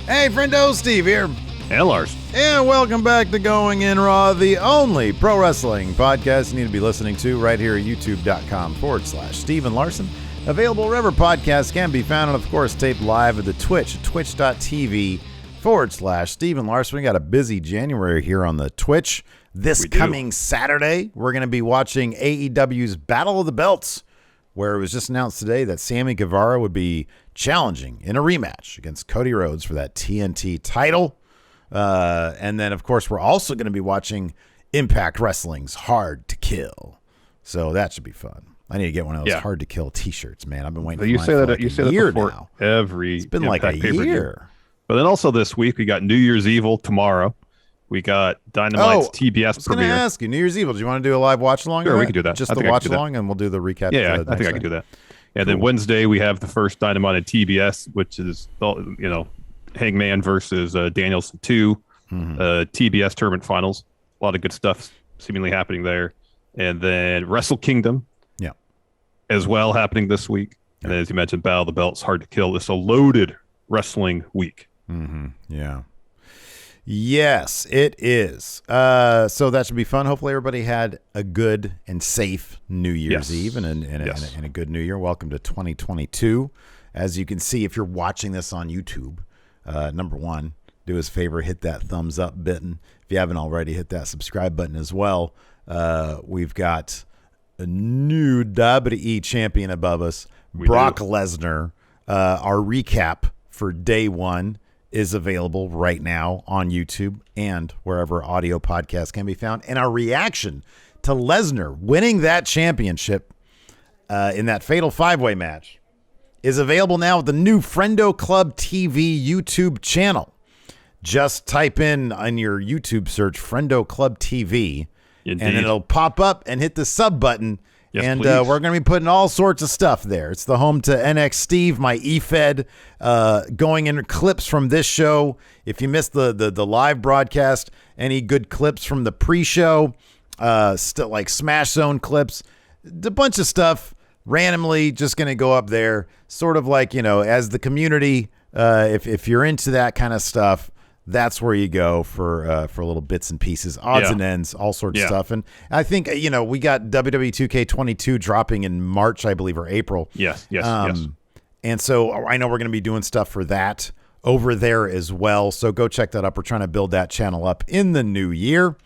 Hey, friendo, Steve here. And Larson. And welcome back to Going In Raw, the only pro wrestling podcast you need to be listening to right here at youtube.com/Steven Larson. Available wherever podcasts can be found, and of course, taped live at the Twitch, twitch.tv/Steven Larson. We got a busy January here on the Twitch. This coming Saturday, we're going to be watching AEW's Battle of the Belts, where it was just announced today that Sammy Guevara would be challenging in a rematch against Cody Rhodes for that TNT title. And then, of course, we're also going to be watching Impact Wrestling's Hard to Kill. So that should be fun. I need to get one of those Hard to Kill t-shirts, man. I've been waiting for mine for like a year now. It's been like a year. But then also this week, we got New Year's Evil tomorrow. We got Dynamite's TBS premiere. I was going to ask you, New Year's Evil, do you want to do a live watch-along? Sure, we can do that. Just the watch-along, and we'll do the recap. Yeah, I think I can do that. And then Wednesday, we have the first Dynamite at TBS, which is, Hangman versus Danielson 2, TBS Tournament Finals. A lot of good stuff seemingly happening there. And then Wrestle Kingdom as well happening this week. And then, as you mentioned, Battle of the Belts, Hard to Kill. It's a loaded wrestling week. Mm-hmm. Yeah. Yes, it is. So that should be fun. Hopefully everybody had a good and safe New Year's Eve and a good New Year. Welcome to 2022. As you can see, if you're watching this on YouTube, number one, do us a favor, hit that thumbs up button. If you haven't already, hit that subscribe button as well. We've got a new WWE champion above us, Brock Lesnar. Our recap for day one is available right now on YouTube and wherever audio podcasts can be found. And our reaction to Lesnar winning that championship in that fatal five-way match is available now with the new Friendo Club TV YouTube channel. Just type in on your YouTube search Friendo Club TV, and then it'll pop up and hit the sub button. Yes, and we're going to be putting all sorts of stuff there. It's the home to NX Steve, my eFed, going in clips from this show. If you missed the live broadcast, any good clips from the pre-show, like Smash Zone clips, a bunch of stuff randomly just going to go up there, sort of like, as the community, if you're into that kind of stuff, that's where you go for little bits and pieces, odds and ends, all sorts of stuff. And I think, we got WWE 2K22 dropping in March, I believe, or April. Yes. And so I know we're going to be doing stuff for that over there as well. So go check that up. We're trying to build that channel up in the new year.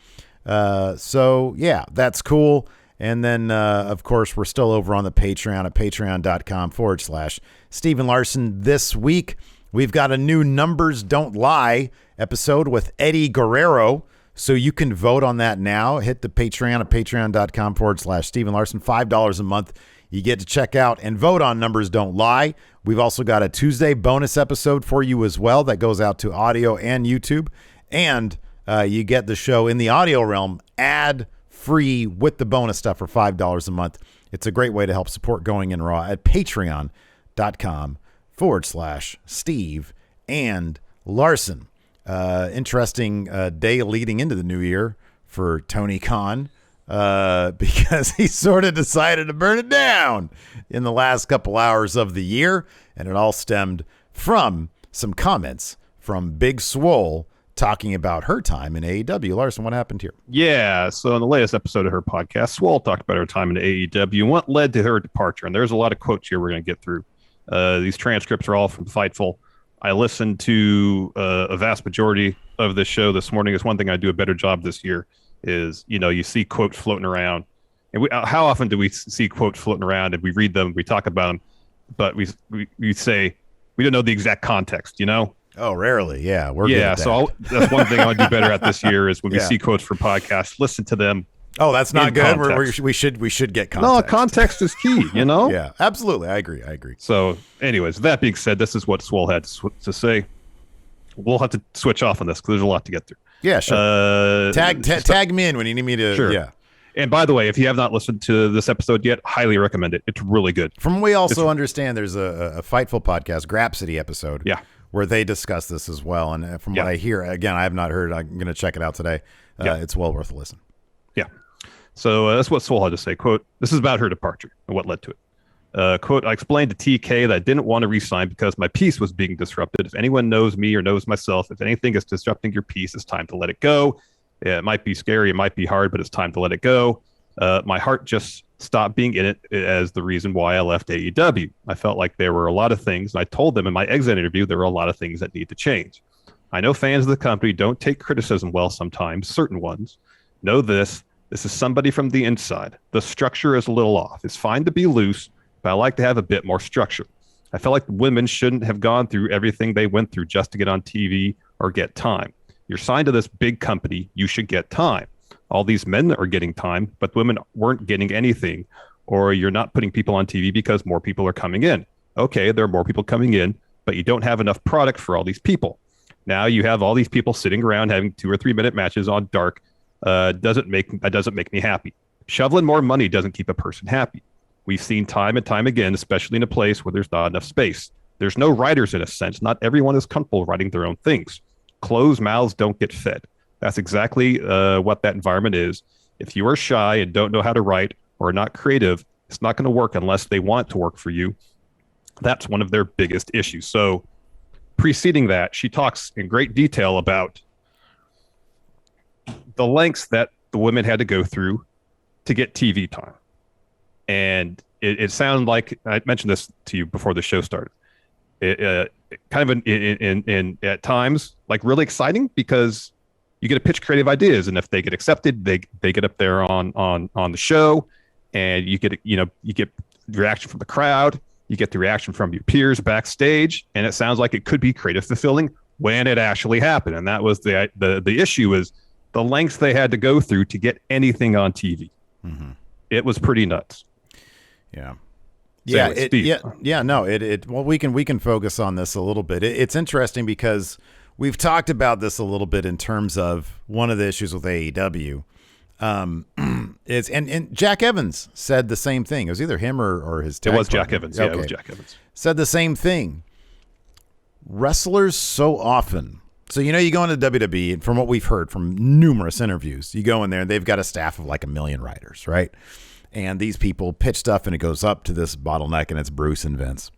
So, yeah, that's cool. And then, of course, we're still over on the Patreon at patreon.com/Steven Larson. This week, we've got a new Numbers Don't Lie episode with Eddie Guerrero. So you can vote on that now. Hit the Patreon at patreon.com/Steven Larson. $5 a month. You get to check out and vote on Numbers Don't Lie. We've also got a Tuesday bonus episode for you as well that goes out to audio and YouTube. And you get the show in the audio realm ad-free with the bonus stuff for $5 a month. It's a great way to help support Going In Raw at patreon.com/Steve and Larson. Interesting day leading into the new year for Tony Khan because he sort of decided to burn it down in the last couple hours of the year, and it all stemmed from some comments from Big Swole talking about her time in AEW. Larson, what happened here? Yeah, so in the latest episode of her podcast, Swole talked about her time in AEW and what led to her departure, and there's a lot of quotes here we're going to get through. These transcripts are all from Fightful. I listened to a vast majority of this show this morning. It's one thing I do a better job this year is, you see quotes floating around. And how often do we see quotes floating around and we read them, we talk about them, but we say we don't know the exact context, Oh, rarely. Yeah. So that's one thing I want to do better at this year is when we see quotes for podcasts, listen to them. Oh, that's not good. We should get context. No, context is key, Yeah, absolutely. I agree. So, anyways, that being said, this is what Swole had to say. We'll have to switch off on this because there's a lot to get through. Yeah, sure. Tag me in when you need me to. Sure. Yeah. And by the way, if you have not listened to this episode yet, highly recommend it. It's really good. From what we also understand, there's a Fightful podcast, Grapsity episode. Yeah. Where they discuss this as well. And from what I hear, again, I have not heard. I'm going to check it out today. It's well worth a listen. Yeah. So that's what Swole had to say. Quote, "This is about her departure and what led to it. Quote, I explained to TK that I didn't want to resign because my peace was being disrupted. If anyone knows me or knows myself, if anything is disrupting your peace, it's time to let it go. It might be scary, it might be hard, but it's time to let it go. My heart just stopped being in it as the reason why I left AEW. I felt like there were a lot of things, and I told them in my exit interview there were a lot of things that need to change. I know fans of the company don't take criticism well sometimes, certain ones. Know this is somebody from the inside. The structure is a little off. It's fine to be loose, but I like to have a bit more structure. I felt like women shouldn't have gone through everything they went through just to get on TV or get time. You're signed to this big company, you should get time. All these men are getting time, but women weren't getting anything, or you're not putting people on TV because more people are coming in. Okay, there are more people coming in, but you don't have enough product for all these people. Now you have all these people sitting around having 2 or 3 minute matches on dark. Doesn't make me happy. Shoveling more money doesn't keep a person happy. We've seen time and time again, especially in a place where there's not enough space. There's no writers in a sense. Not everyone is comfortable writing their own things. Closed mouths don't get fed. That's exactly what that environment is. If you are shy and don't know how to write or are not creative, it's not going to work unless they want to work for you. That's one of their biggest issues. So preceding that, she talks in great detail about the lengths that the women had to go through to get TV time. And it sounded like, I mentioned this to you before the show started, kind of in at times, like really exciting because you get to pitch creative ideas. And if they get accepted, they get up there on the show and you get reaction from the crowd. You get the reaction from your peers backstage. And it sounds like it could be creative fulfilling when it actually happened. And that was the issue is the lengths they had to go through to get anything on TV. Mm-hmm. It was pretty nuts. Yeah. Well, we can focus on this a little bit. It's interesting because we've talked about this a little bit in terms of one of the issues with AEW. And Jack Evans said the same thing. It was either him or his tag It was partner. Jack Evans. Yeah, okay. It was Jack Evans. Said the same thing. Wrestlers so often. So, you go into WWE, and from what we've heard from numerous interviews, you go in there and they've got a staff of like 1 million writers, right? And these people pitch stuff and it goes up to this bottleneck and it's Bruce and Vince.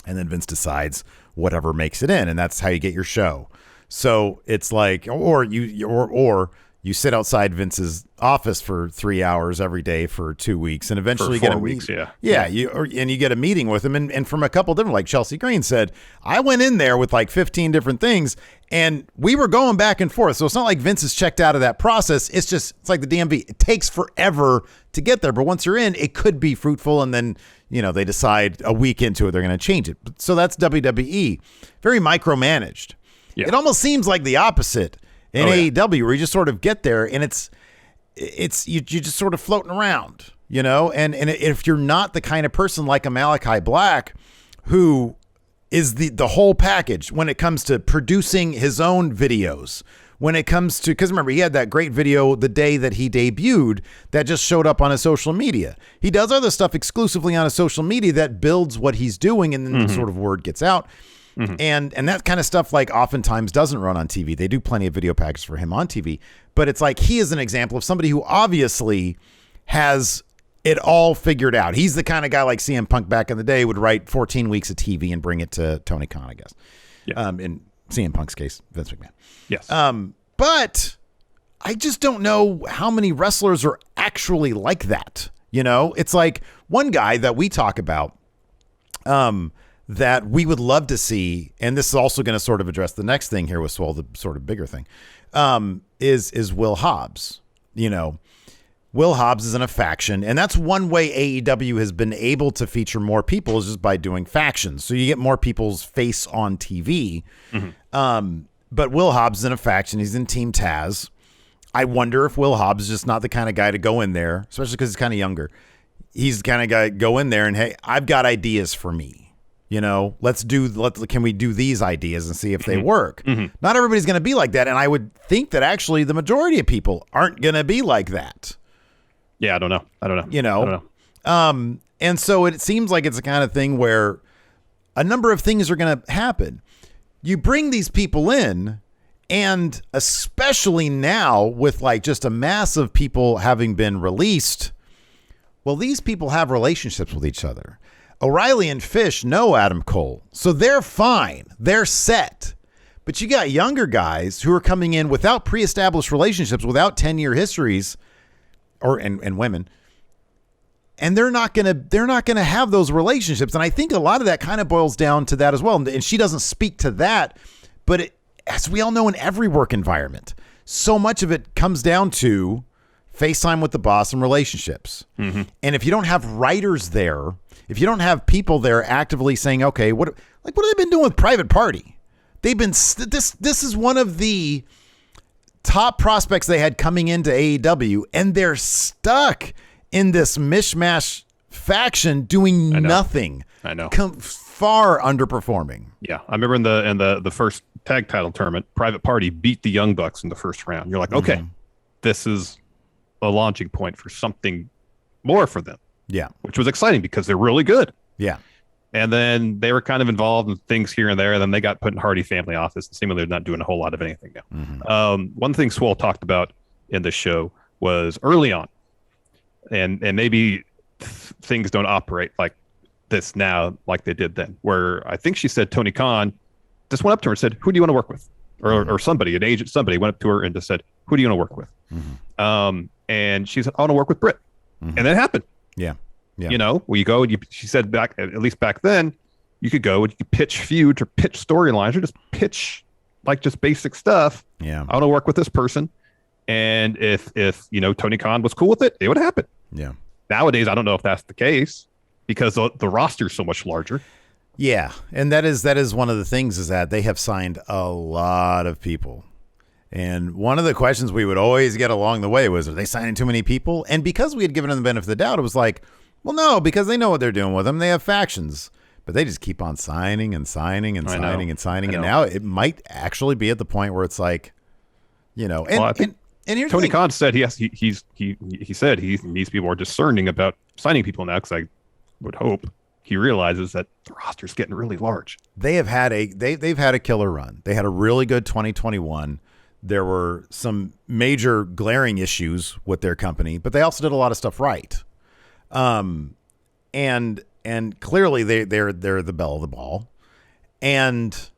And then Vince decides whatever makes it in, and that's how you get your show. So it's like, or you sit outside Vince's office for 3 hours every day for 2 weeks, and eventually for 4 get a weeks. You get a meeting with him, and from a couple different, like Chelsea Green said, I went in there with like 15 different things, and we were going back and forth. So it's not like Vince is checked out of that process. It's like the DMV. It takes forever to get there, but once you're in, it could be fruitful, and then they decide a week into it they're going to change it. So that's WWE, very micromanaged. Yeah. It almost seems like the opposite in AEW, where you just sort of get there and it's you just sort of floating around, and if you're not the kind of person like a Malachi Black, who is the whole package when it comes to producing his own videos, when it comes to, because remember, he had that great video the day that he debuted that just showed up on his social media. He does other stuff exclusively on his social media that builds what he's doing, and then the sort of word gets out. Mm-hmm. And that kind of stuff, like, oftentimes doesn't run on TV. They do plenty of video packages for him on TV, but it's like he is an example of somebody who obviously has it all figured out. He's the kind of guy like CM Punk back in the day would write 14 weeks of TV and bring it to Tony Khan, I guess. Yeah. In CM Punk's case, Vince McMahon. Yes. But I just don't know how many wrestlers are actually like that. It's like one guy that we talk about, that we would love to see, and this is also going to sort of address the next thing here with Swole, the sort of bigger thing, is Will Hobbs. Will Hobbs is in a faction, and that's one way AEW has been able to feature more people is just by doing factions. So you get more people's face on TV. Mm-hmm. But Will Hobbs is in a faction. He's in Team Taz. I wonder if Will Hobbs is just not the kind of guy to go in there, especially because he's kind of younger. He's the kind of guy to go in there and, hey, I've got ideas for me. Can we do these ideas and see if they work? Mm-hmm. Not everybody's going to be like that. And I would think that actually the majority of people aren't going to be like that. Yeah, I don't know. And so it seems like it's the kind of thing where a number of things are going to happen. You bring these people in, and especially now with like just a mass of people having been released, well, these people have relationships with each other. O'Reilly and Fish know Adam Cole, so they're fine. They're set. But you got younger guys who are coming in without pre-established relationships, without 10-year histories, and women, and they're not gonna have those relationships. And I think a lot of that kind of boils down to that as well. And she doesn't speak to that, but as we all know, in every work environment, so much of it comes down to FaceTime with the boss and relationships. Mm-hmm. And if you don't have writers there, if you don't have people there actively saying, okay, what have they been doing with Private Party? They've been, this is one of the top prospects they had coming into AEW, and they're stuck in this mishmash faction doing nothing. I know. Far underperforming. Yeah. I remember in the first tag title tournament, Private Party beat the Young Bucks in the first round. You're like, okay, this is a launching point for something more for them. Yeah. Which was exciting because they're really good. Yeah. And then they were kind of involved in things here and there. And then they got put in Hardy family office. And seemingly they're not doing a whole lot of anything now. Mm-hmm. One thing Swole talked about in the show was early on, and maybe things don't operate like this now, like they did then, where I think she said Tony Khan just went up to her and said, who do you want to work with? Or somebody, an agent, somebody went up to her and just said, who do you want to work with? Mm-hmm. And she said, I want to work with Britt. Mm-hmm. And that happened. Yeah. Yeah. You know, where you go, she said at least back then, you could go and you could pitch feuds or pitch storylines or just pitch like just basic stuff. Yeah. I want to work with this person. And if Tony Khan was cool with it, it would happen. Yeah. Nowadays, I don't know if that's the case because the roster is so much larger. Yeah. And that is one of the things is that they have signed a lot of people. And one of the questions we would always get along the way was, are they signing too many people? And because we had given them the benefit of the doubt, it was like, well, no, because they know what they're doing with them. They have factions, but they just keep on signing and signing and signing and signing. And now it might actually be at the point where it's like, and here's Tony Khan said he said he needs to be more discerning about signing people now, because I would hope he realizes that the roster's getting really large. They've had a killer run. They had a really good 2021. There were some major glaring issues with their company, but they also did a lot of stuff right. And clearly they're the belle of the ball, and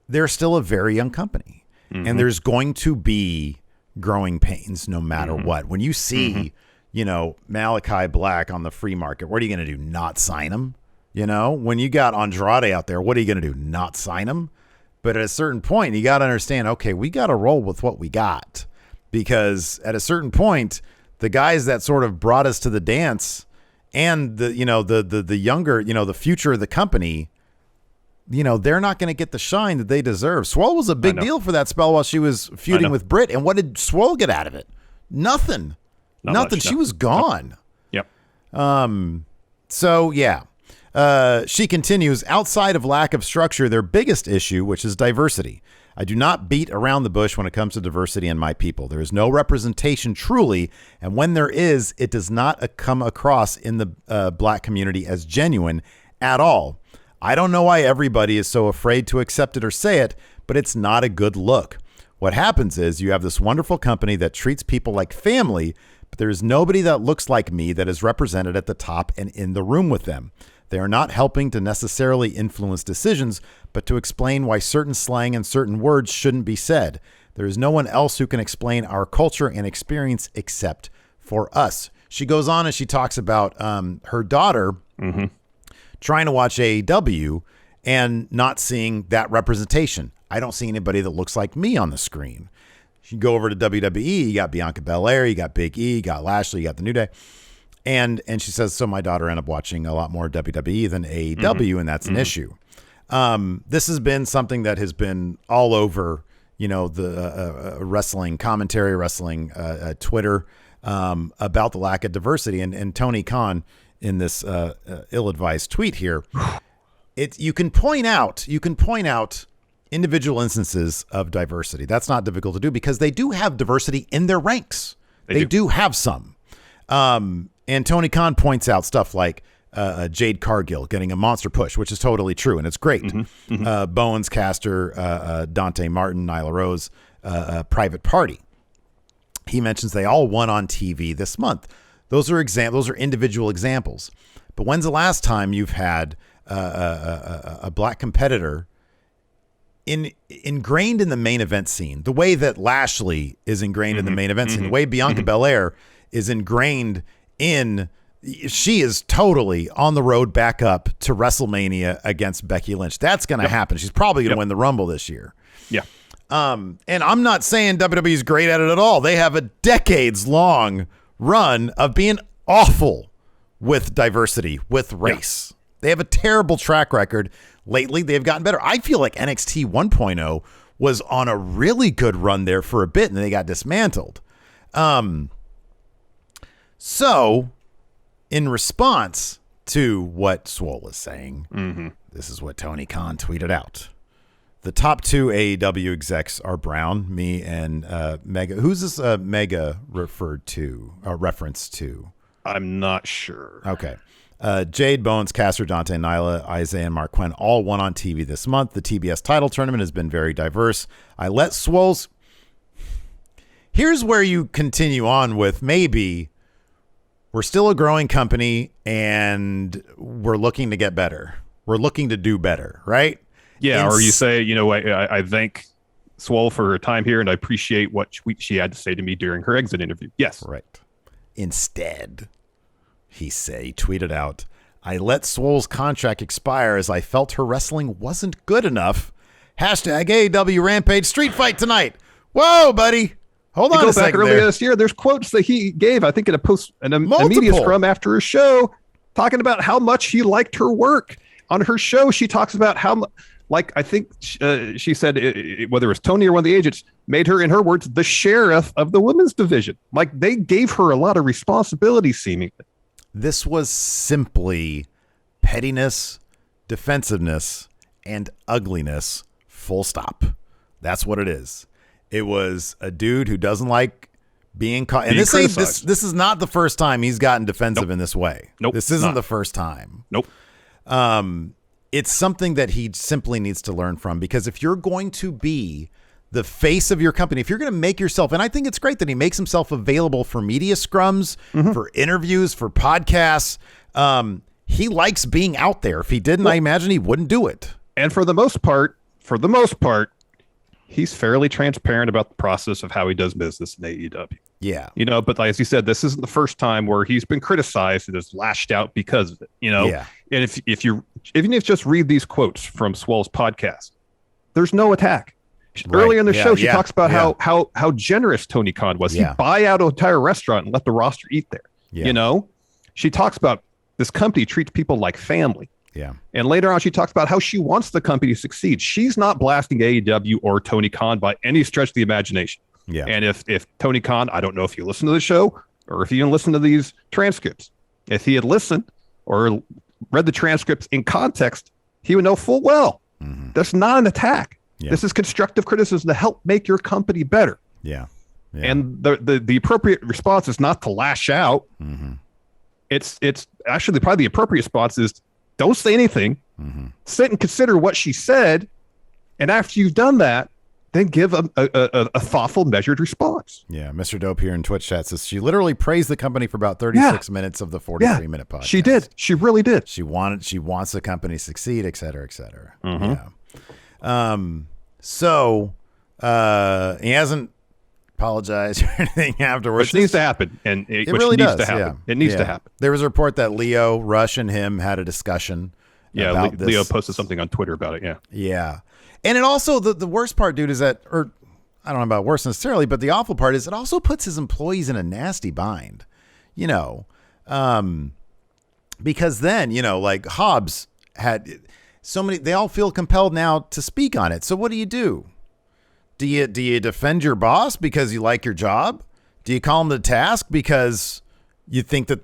they're still a very young company. Mm-hmm. And there's going to be growing pains no matter what. When you see, Malachi Black on the free market, what are you going to do? Not sign him? When you got Andrade out there, what are you going to do? Not sign him? But at a certain point, you got to understand, okay, we got to roll with what we got, because at a certain point, the guys that sort of brought us to the dance and the younger, the future of the company, they're not going to get the shine that they deserve. Swole was a big deal for that spell while she was feuding with Britt. And what did Swole get out of it? Nothing. Nothing. She was gone. Yep. So, yeah. She continues, outside of lack of structure, their biggest issue, which is diversity. I do not beat around the bush when it comes to diversity in my people. There is no representation truly, and when there is, it does not come across in the black community as genuine at all. I don't know why everybody is so afraid to accept it or say it, but it's not a good look. What happens is you have this wonderful company that treats people like family, but there is nobody that looks like me that is represented at the top and in the room with them. They are not helping to necessarily influence decisions, but to explain why certain slang and certain words shouldn't be said. There is no one else who can explain our culture and experience except for us. She goes on and she talks about her daughter trying to watch AEW and not seeing that representation. I don't see anybody that looks like me on the screen. You go over to WWE, you got Bianca Belair, you got Big E, you got Lashley, you got the New Day. And she says, so my daughter ended up watching a lot more WWE than AEW, and that's an issue. This has been something that has been all over, the wrestling commentary, wrestling Twitter, about the lack of diversity. And Tony Khan, in this ill-advised tweet here, you can point out individual instances of diversity. That's not difficult to do because they do have diversity in their ranks. They do have some. And Tony Khan points out stuff like Jade Cargill getting a monster push, which is totally true, and it's great. Bowens, Caster, Dante Martin, Nyla Rose, Private Party. He mentions they all won on TV this month. Those are individual examples. But when's the last time you've had a black competitor ingrained in the main event scene, the way that Lashley is ingrained in the main event scene, the way Bianca Belair is ingrained in, she is totally on the road back up to WrestleMania against Becky Lynch. That's going to happen. She's probably going to win the Rumble this year. Yeah. And I'm not saying WWE is great at it at all. They have a decades-long run of being awful with diversity, with race. They have a terrible track record. Lately, they've gotten better. I feel like NXT 1.0 was on a really good run there for a bit, and they got dismantled. So, in response to what Swole is saying, this is what Tony Khan tweeted out. The top 2 AEW execs are Brown, me, and Mega. Who's this Mega reference to? I'm not sure. Okay. Jade, Bones, Caster, Dante, Nyla, Isaiah, and Mark Quinn all won on TV this month. The TBS title tournament has been very diverse. I let Swole's... Here's where you continue on with maybe we're still a growing company and we're looking to get better. We're looking to do better, right? Yeah, or you say, I thank Swole for her time here and I appreciate what she had to say to me during her exit interview. Yes. Right. Instead... He tweeted out, I let Swole's contract expire as I felt her wrestling wasn't good enough. Hashtag AEW Rampage Street Fight tonight. Whoa, buddy. Hold on a second. Back earlier this year, there's quotes that he gave, I think, in a media scrum after a show, talking about how much he liked her work. On her show, she talks about how, I think she said, whether it was Tony or one of the agents, made her, in her words, the sheriff of the women's division. Like, they gave her a lot of responsibility, seemingly. This was simply pettiness, defensiveness, and ugliness, full stop. That's what it is. It was a dude who doesn't like being caught. And this is not the first time he's gotten defensive in this way. Nope. This isn't the first time. Nope. It's something that he simply needs to learn from, because if you're going to be the face of your company, if you're going to make yourself, and I think it's great that he makes himself available for media scrums, for interviews, for podcasts. He likes being out there. If he didn't, I imagine he wouldn't do it. And for the most part, he's fairly transparent about the process of how he does business in AEW. Yeah. But as you said, this isn't the first time where he's been criticized and has lashed out because of it, Yeah. And if you just read these quotes from Swole's podcast, there's no attack. Right. Earlier in the show, she talks about how generous Tony Khan was. He'd buy out an entire restaurant and let the roster eat there. Yeah. She talks about this company treats people like family. Yeah. And later on, she talks about how she wants the company to succeed. She's not blasting AEW or Tony Khan by any stretch of the imagination. Yeah. And if Tony Khan, I don't know if you listen to the show or if you even listen to these transcripts, if he had listened or read the transcripts in context, he would know full well that's not an attack. Yeah. This is constructive criticism to help make your company better. Yeah. And the appropriate response is not to lash out. It's actually probably the appropriate response is don't say anything, sit and consider what she said. And after you've done that, then give a thoughtful, measured response. Yeah. Mr. Dope here in Twitch chat says she literally praised the company for about 36 minutes of the 43-minute podcast. She did. She really did. She wants the company to succeed, et cetera, et cetera. Yeah. So he hasn't apologized or anything afterwards. Which needs to happen. And it really does. Yeah. It needs to happen. There was a report that Leo Rush and him had a discussion. Yeah. About Leo posted something on Twitter about it. Yeah. Yeah. And it also, the worst part, dude, is that, or I don't know about worse necessarily, but the awful part is it also puts his employees in a nasty bind, because then, like Hobbs had so many, they all feel compelled now to speak on it. So what do you do? Do you defend your boss because you like your job? Do you call him to task because you think that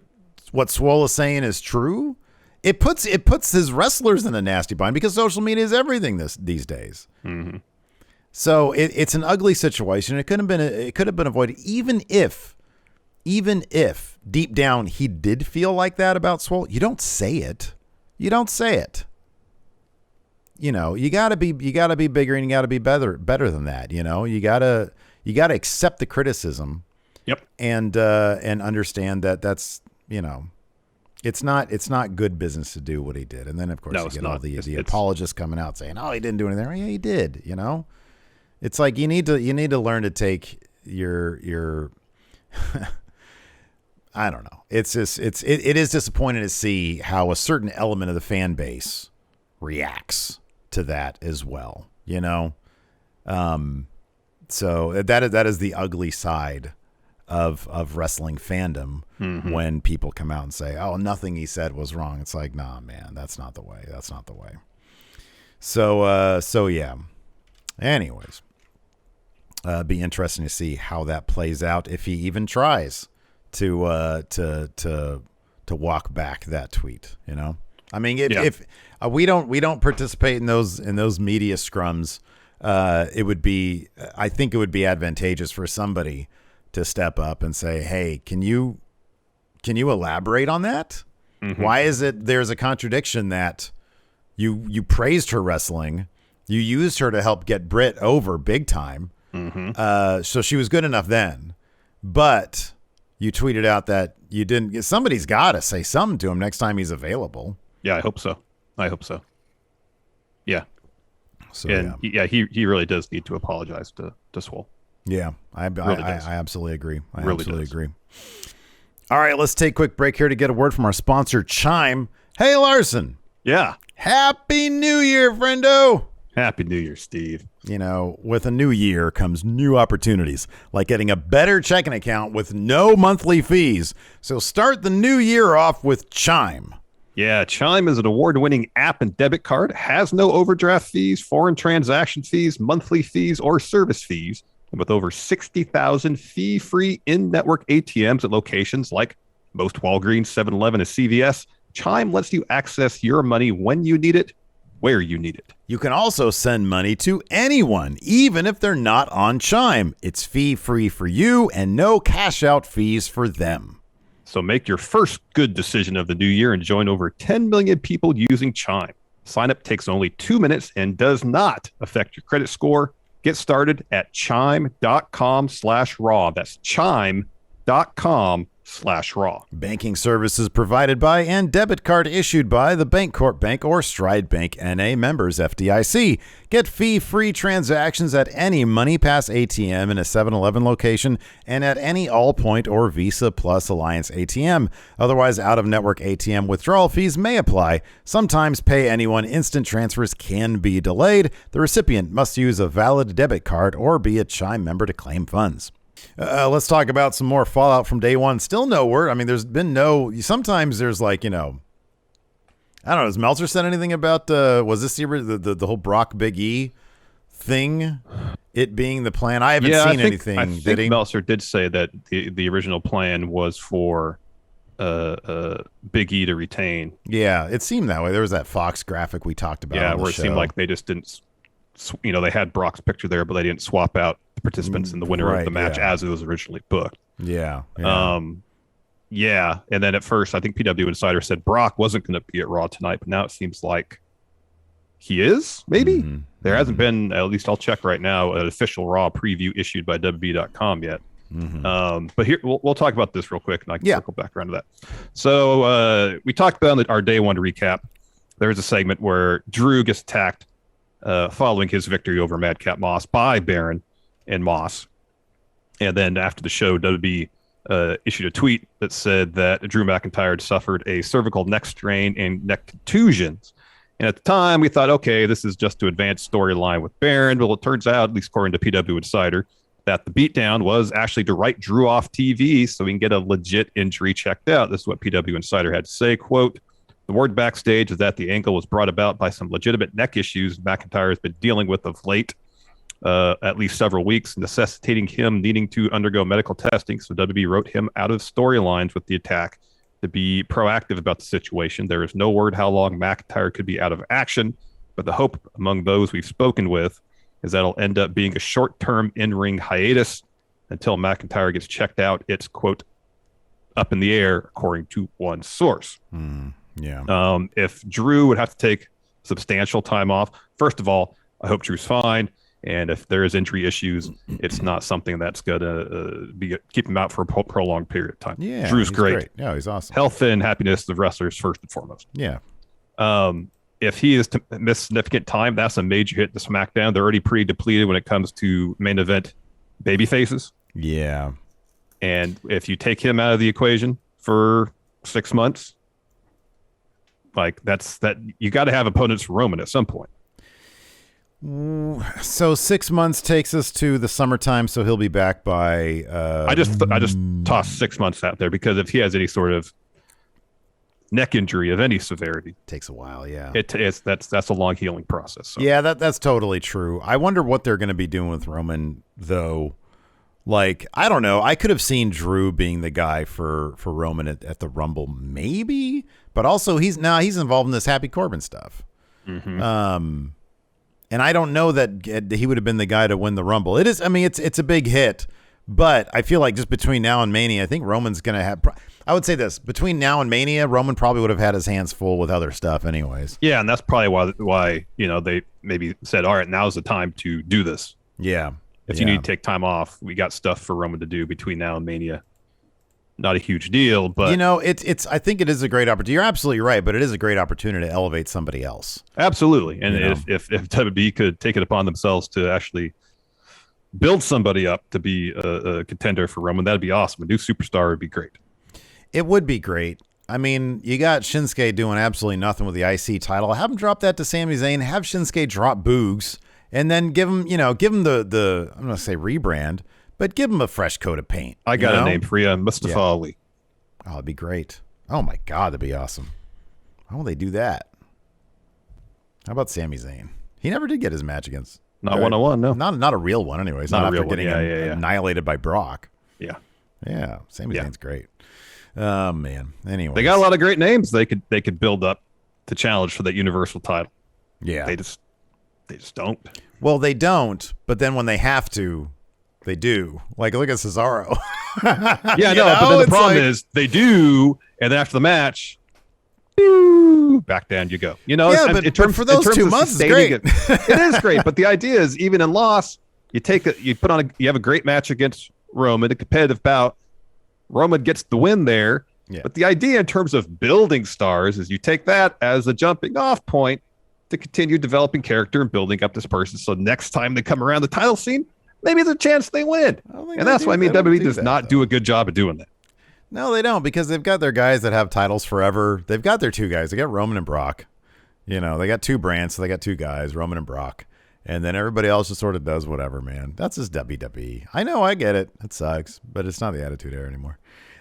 what Swole is saying is true? It puts his wrestlers in a nasty bind because social media is everything these days. So it's an ugly situation. It could have been avoided, even if deep down he did feel like that about Swole. You don't say it. You gotta be bigger and you gotta be better than that. You gotta accept the criticism Yep. And understand that that's, it's not good business to do what he did. And then of course you get all the apologists coming out saying, "Oh, he didn't do anything." Yeah, he did. It's like you need to learn to take your I don't know. It's just it is disappointing to see how a certain element of the fan base reacts to that as well. So that is the ugly side of wrestling fandom, when people come out and say, "Oh, nothing he said was wrong." It's like, nah, man, that's not the way. That's not the way. So yeah. Anyways, be interesting to see how that plays out if he even tries to walk back that tweet. I mean, if we don't participate in those media scrums, I think it would be advantageous for somebody to step up and say, "Hey, can you elaborate on that? Why is it there's a contradiction that you praised her wrestling, you used her to help get Britt over big time, so she was good enough then, but you tweeted out that you didn't." Somebody's got to say something to him next time he's available. Yeah, I hope so. Yeah. So he really does need to apologize to Swole. Yeah, I absolutely agree. I absolutely agree. All right, let's take a quick break here to get a word from our sponsor, Chime. Hey, Larson. Yeah. Happy New Year, friendo. Happy New Year, Steve. With a new year comes new opportunities, like getting a better checking account with no monthly fees. So start the new year off with Chime. Yeah, Chime is an award-winning app and debit card. It has no overdraft fees, foreign transaction fees, monthly fees, or service fees. And with over 60,000 fee-free in-network ATMs at locations like most Walgreens, 7-Eleven, and CVS, Chime lets you access your money when you need it, where you need it. You can also send money to anyone, even if they're not on Chime. It's fee-free for you and no cash-out fees for them. So make your first good decision of the new year and join over 10 million people using Chime. Sign up takes only 2 minutes and does not affect your credit score. Get started at chime.com/raw. That's chime.com/raw. Banking services provided by and debit card issued by the Bancorp Bank or Stride Bank NA, members FDIC. Get fee-free transactions at any MoneyPass ATM in a 7-Eleven location and at any Allpoint or Visa Plus Alliance ATM. Otherwise, out-of-network ATM withdrawal fees may apply. Sometimes pay anyone instant transfers can be delayed. The recipient must use a valid debit card or be a Chime member to claim funds. Let's talk about some more fallout from day one. Still no word. I mean, there's been sometimes there's I don't know. Has Meltzer said anything about, was this the whole Brock Big E thing, it being the plan? I haven't seen anything. I think Meltzer did say that the original plan was for Big E to retain. Yeah, it seemed that way. There was that Fox graphic we talked about. Yeah, where it seemed like they just didn't, they had Brock's picture there, but they didn't swap out the participants and the winner of the match as it was originally booked. Yeah. And then at first, I think PW Insider said Brock wasn't going to be at Raw tonight, but now it seems like he is, maybe? There hasn't been, at least I'll check right now, an official Raw preview issued by WWE.com yet. But here, we'll talk about this real quick, and I can circle back around to that. So we talked about our day one recap. There's a segment where Drew gets attacked following his victory over Madcap Moss by Baron and Moss. And then after the show, WWE issued a tweet that said that Drew McIntyre had suffered a cervical neck strain and neck contusions. And at the time, we thought, okay, this is just to advance storyline with Baron. Well, it turns out, at least according to PW Insider, that the beatdown was actually to write Drew off TV so we can get a legit injury checked out. This is what PW Insider had to say, quote, "The word backstage is that the ankle was brought about by some legitimate neck issues McIntyre has been dealing with of late, at least several weeks, necessitating him needing to undergo medical testing. So WWE wrote him out of storylines with the attack to be proactive about the situation. There is no word how long McIntyre could be out of action, but the hope among those we've spoken with is that it'll end up being a short-term in-ring hiatus until McIntyre gets checked out. It's, quote, up in the air, according to one source." If Drew would have to take substantial time off, first of all, I hope Drew's fine. And if there is injury issues, it's not something that's going to keep him out for a prolonged period of time. Yeah, Drew's great. Yeah, he's awesome. Health and happiness of wrestlers first and foremost. Yeah. If he is to miss significant time, that's a major hit to SmackDown. They're already pretty depleted when it comes to main event baby faces. Yeah. And if you take him out of the equation for 6 months, like that you got to have opponents for Roman at some point. So 6 months takes us to the summertime, so he'll be back by I just tossed 6 months out there because if he has any sort of neck injury of any severity, takes a while. Yeah, that's a long healing process. So. Yeah, that's totally true. I wonder what they're going to be doing with Roman though. Like, I don't know. I could have seen Drew being the guy for Roman at the Rumble, maybe, but also he's involved in this Happy Corbin stuff. Mm-hmm. And I don't know that he would have been the guy to win the Rumble. It is. I mean, it's a big hit, but I feel like just between now and Mania, I think Roman's going to have. I would say this: between now and Mania, Roman probably would have had his hands full with other stuff, anyways. Yeah, and that's probably why they maybe said, "All right, now's the time to do this." Yeah. If you need to take time off, we got stuff for Roman to do between now and Mania. Not a huge deal, but it's. I think it is a great opportunity. You're absolutely right, but it is a great opportunity to elevate somebody else. Absolutely, and if WWE could take it upon themselves to actually build somebody up to be a contender for Roman, that'd be awesome. A new superstar would be great. It would be great. I mean, you got Shinsuke doing absolutely nothing with the IC title. Have him drop that to Sami Zayn. Have Shinsuke drop Boogs, and then give him the I'm gonna say rebrand. But give him a fresh coat of paint. I got a name for you, Mustafa Ali. Oh, it'd be great. Oh, my God, that'd be awesome. How will they do that? How about Sami Zayn? He never did get his match against... Not one-on-one, no. Not a real one, anyways. Not a after real one. getting annihilated by Brock. Yeah. Yeah, Sami Zayn's great. Oh, man. Anyway. They got a lot of great names they could build up to challenge for that Universal title. Yeah. They just don't. Well, they don't, but then when they have to... They do. Like, look at Cesaro. Yeah, no, but then the problem is they do, and then after the match, back down you go. But for those 2 months, it's great. It is great, but the idea is even in loss, you have a great match against Roman, a competitive bout. Roman gets the win there. Yeah. But the idea in terms of building stars is you take that as a jumping off point to continue developing character and building up this person. So next time they come around the title scene, maybe there's a chance they win. And that's why WWE does not do a good job of doing that. No, they don't, because they've got their guys that have titles forever. They've got their two guys. They got Roman and Brock. They got two brands, so they got two guys, Roman and Brock. And then everybody else just sort of does whatever, man. That's just WWE. I know, I get it. It sucks, but it's not the Attitude Era anymore.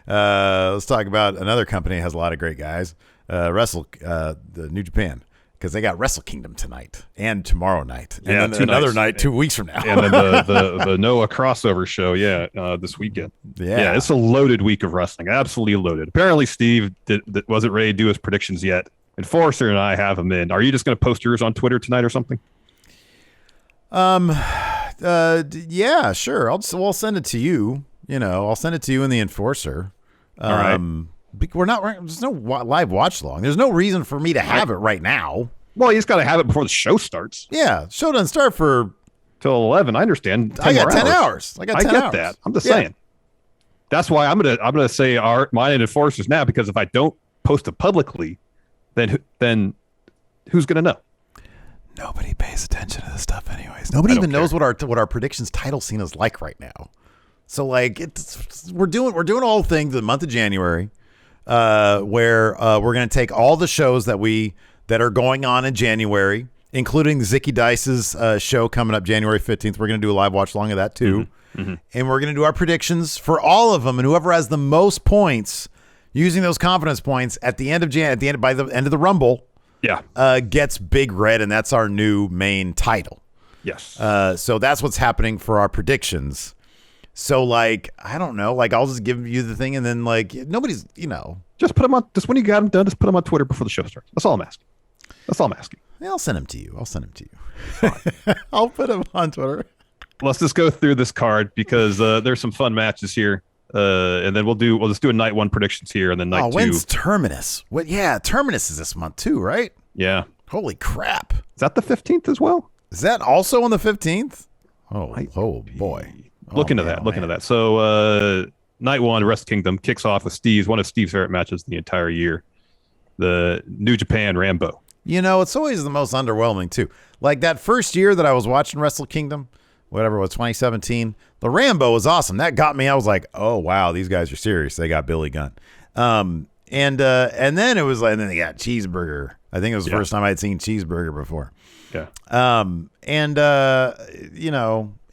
Let's talk about another company that has a lot of great guys. Wrestle, the New Japan. Because they got Wrestle Kingdom tonight and tomorrow night. And then another night 2 weeks from now. And then the Noah crossover show, this weekend. Yeah, it's a loaded week of wrestling. Absolutely loaded. Apparently, Steve wasn't ready to do his predictions yet. Enforcer and I have them in. Are you just going to post yours on Twitter tonight or something? Yeah, sure. I'll send it to you. I'll send it to you in the Enforcer. All right. There's no live watch long. There's no reason for me to have it right now. Well, you just got to have it before the show starts. Yeah, show doesn't start for till 11. I understand. I got 10 hours. I get that. I'm just saying. That's why I'm gonna say mine and Enforcers now, because if I don't post it publicly, then who's gonna know? Nobody pays attention to this stuff, anyways. Nobody even knows what our predictions title scene is like right now. So we're doing a whole thing the month of January. Where we're going to take all the shows that are going on in January, including Zicky Dice's show coming up January 15th. We're going to do a live watch along of that too. Mm-hmm. And we're going to do our predictions for all of them. And whoever has the most points using those confidence points by the end of the Rumble, gets Big Red. And that's our new main title. Yes. So that's what's happening for our predictions. So, I don't know. I'll just give you the thing, and then, nobody's, Just put them on. Just when you got them done, just put them on Twitter before the show starts. That's all I'm asking. Yeah, I'll send them to you. I'll put them on Twitter. Let's just go through this card because there's some fun matches here, and then we'll just do a night one predictions here, and then night two. When's Terminus? Terminus is this month too, right? Yeah. Holy crap! Is that the 15th as well? Is that also on the 15th? Oh boy. Look into that. So night one, Wrestle Kingdom kicks off with one of Steve's favorite matches the entire year. The New Japan Rambo. It's always the most underwhelming too. Like that first year that I was watching Wrestle Kingdom, whatever it was, 2017, the Rambo was awesome. That got me. I was like, oh wow, these guys are serious. They got Billy Gunn. And then it was like, and then they got Cheeseburger. I think it was the first time I'd seen Cheeseburger before. Yeah.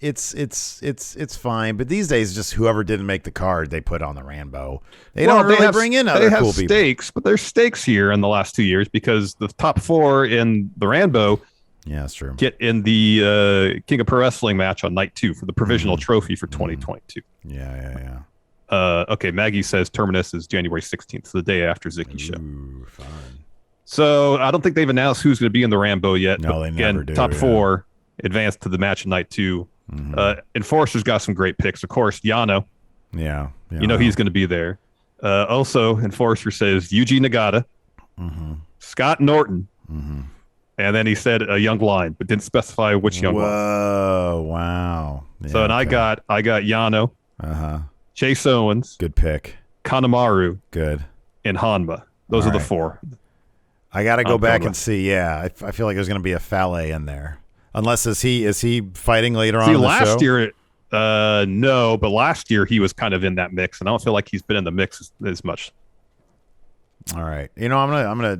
It's fine, but these days, just whoever didn't make the card, they put on the Rambo. They don't really bring in other cool people. Stakes, but there's stakes here in the last 2 years because the top four in the Rambo, that's true, get in the King of Pro Wrestling match on night 2 for the provisional trophy for 2022. Yeah. Okay, Maggie says Terminus is January 16th, so the day after Zicky's show. Fun. So I don't think they've announced who's going to be in the Rambo yet. No, they never do. Top four advanced to the match night 2. Enforcer's got some great picks. Of course, Yano. Yeah. He's going to be there. Also, Enforcer says Yuji Nagata, Scott Norton, and then he said a young lion, but didn't specify which young lion. Whoa, wow. Yeah, so, and I got Yano, Chase Owens, good pick, Kanemaru, good, and Hanma. Those are the four. I got to go back and see. Yeah, I feel like there's going to be a Fale in there. Unless is he fighting later on in the last show? Year, no, but last year he was kind of in that mix, and I don't feel like he's been in the mix as much. All right, I'm gonna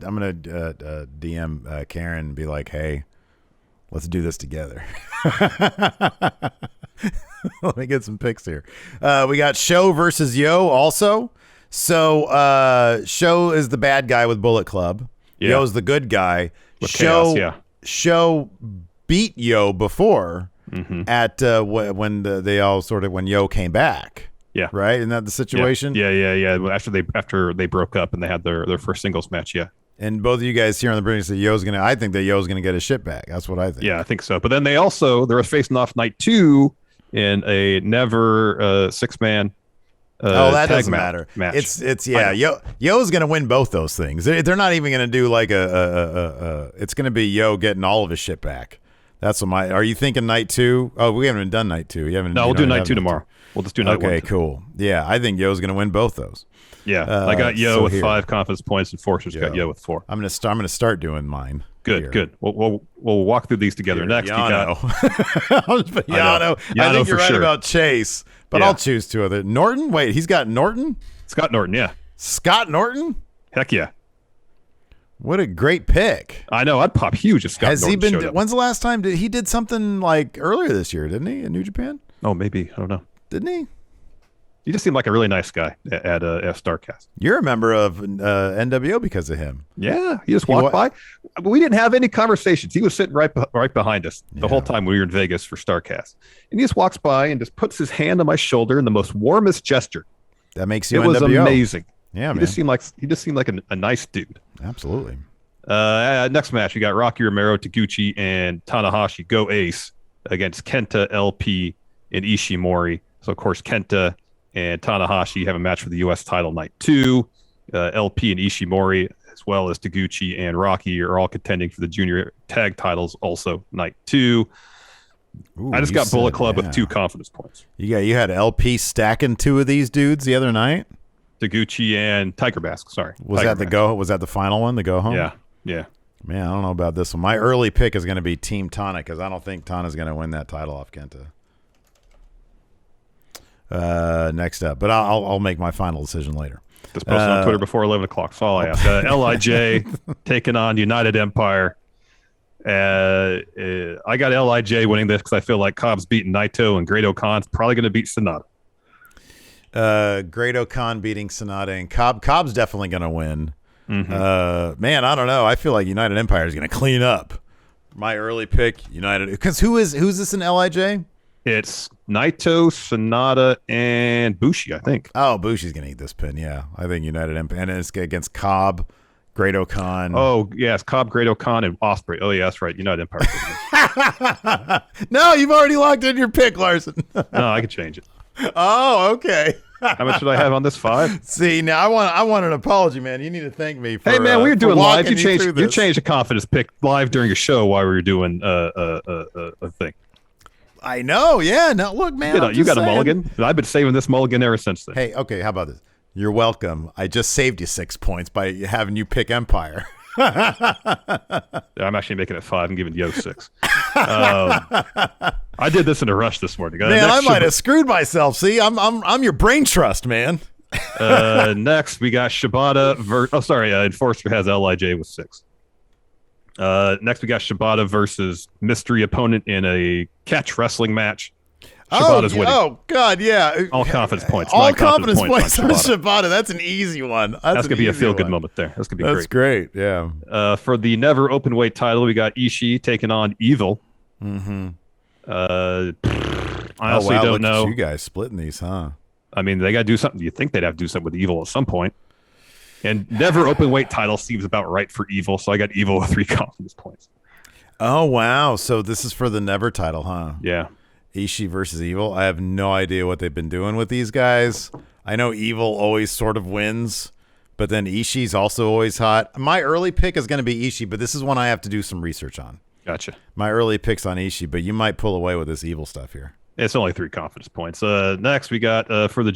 DM Karen and be like, hey, let's do this together. Let me get some picks here. We got Show versus Yo also. So Show is the bad guy with Bullet Club. Yeah. Yo's the good guy. With Chaos, Show beat Yo before at when when Yo came back. Yeah. Right? Isn't that the situation? Yeah. After they broke up and they had their first singles match, yeah. And both of you guys here on the British say I think that Yo's gonna get his shit back. That's what I think. Yeah, I think so. But then they were facing off night 2 in a never 6-man that doesn't matter. Match. It's Yo's gonna win both those things. They're not even gonna do like it's gonna be Yo getting all of his shit back. That's what are you thinking night 2? Oh, we haven't done night 2. We'll do night 2 tomorrow. We'll just do night 1. Okay, cool. Yeah, I think Yo's gonna win both those. Yeah, I got Yo with 5 confidence points, and Forcer's got Yo with 4. I'm gonna start doing mine. Good. We'll walk through these together. Next, Yano. I'll just put Yano. I think you're right about Chase, but I'll choose 2 other. Norton? Wait, he's got Norton? Scott Norton, yeah. Scott Norton? Heck yeah. What a great pick. I know. I'd pop huge if Scott Norton showed up. When's the last time he did something like earlier this year, didn't he, in New Japan? Oh, maybe. I don't know. Didn't he? He just seemed like a really nice guy at StarCast. You're a member of NWO because of him. Yeah, he just walked by. We didn't have any conversations. He was sitting right behind us the whole time we were in Vegas for StarCast. And he just walks by and just puts his hand on my shoulder in the most warmest gesture. That makes you NWO. It was amazing. Yeah, man. He just seemed like a nice dude. Absolutely. Next match, we got Rocky Romero, Taguchi, and Tanahashi go Ace against Kenta, LP, and Ishimori. So, of course, Kenta and Tanahashi have a match for the U.S. title night 2. LP and Ishimori, as well as Taguchi and Rocky, are all contending for the junior tag titles also night 2. I just got Bullet Club with 2 confidence points. You had LP stacking 2 of these dudes the other night? Taguchi and Tiger Mask, sorry. Was that the final one, the go home? Yeah. Man, I don't know about this one. My early pick is going to be Team Tana because I don't think Tana's going to win that title off Kenta. Next up, but I'll make my final decision later. Just posted on Twitter before 11 o'clock. That's all I ask. LIJ taking on United Empire. I got LIJ winning this because I feel like Cobb's beating Naito and Great Khan's probably going to beat Sonata. Great Khan beating Sonata and Cobb's definitely going to win. Man, I don't know. I feel like United Empire is going to clean up. My early pick, United, because who's this in LIJ? It's Naito, Sonata, and Bushi, I think. Oh, Bushi's going to eat this pin, yeah. I think United Empire, and it's against Cobb, Great Khan. Oh, yes, Cobb, Great Khan, and Ospreay. Oh, yeah, that's right, United Empire. No, you've already locked in your pick, Larson. No, I can change it. Oh, okay. How much should I have on this? 5? See, now I want an apology, man. You need to thank me for. Hey, man, we were doing live. You changed a confidence pick live during a show while we were doing a thing. I know. Yeah. No, look, man. You got a mulligan. I've been saving this mulligan ever since then. Hey, okay. How about this? You're welcome. I just saved you 6 points by having you pick Empire. I'm actually making it 5 and giving Yo 6. I did this in a rush this morning. Man, I might have screwed myself. See, I'm your brain trust, man. Next, we got Shibata Enforcer has LIJ with 6. Next, we got Shibata versus mystery opponent in a catch wrestling match. Shibata's winning. Oh, God, yeah. All confidence points. All confidence points on Shibata. That's an easy one. That's going to be a feel-good moment there. That's going to be great. That's great, yeah. For the never open-weight title, we got Ishii taking on Evil. Mm-hmm. I honestly don't know. You guys splitting these, huh? I mean, they got to do something. You think they'd have to do something with Evil at some point. And never open-weight title seems about right for Evil, so I got Evil with 3 confidence points. Oh, wow. So this is for the never title, huh? Yeah. Ishii versus Evil. I have no idea what they've been doing with these guys. I know Evil always sort of wins, but then Ishii's also always hot. My early pick is going to be Ishii, but this is one I have to do some research on. Gotcha. My early pick's on Ishii, but you might pull away with this Evil stuff here. It's only 3 confidence points. Next, we got for the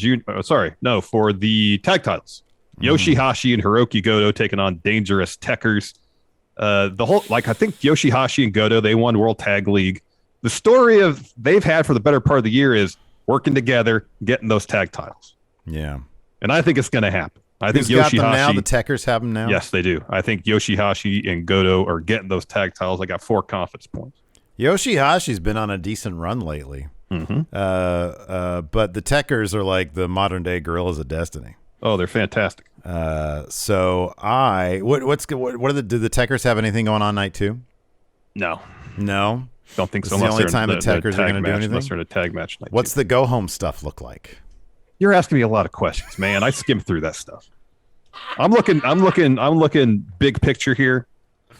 tag titles. Yoshihashi and Hiroki Goto taking on Dangerous Tekkers. I think Yoshihashi and Goto, they won World Tag League. The story they've had for the better part of the year is working together, getting those tag titles. Yeah. And I think it's going to happen. I think Yoshihashi got them now? The Tekkers have them now? Yes, they do. I think Yoshihashi and Goto are getting those tag titles. I got 4 confidence points. Yosihashi's been on a decent run lately. Mm-hmm. But the Tekkers are like the modern-day Gorillas of Destiny. Oh, they're fantastic. Do the Tekkers have anything going on night 2? No. Don't think so. This is the only time the Tekkers are going to do anything? Unless they're in a tag match night. What's the go-home stuff look like? You're asking me a lot of questions, man. I skimmed through that stuff. I'm looking big picture here.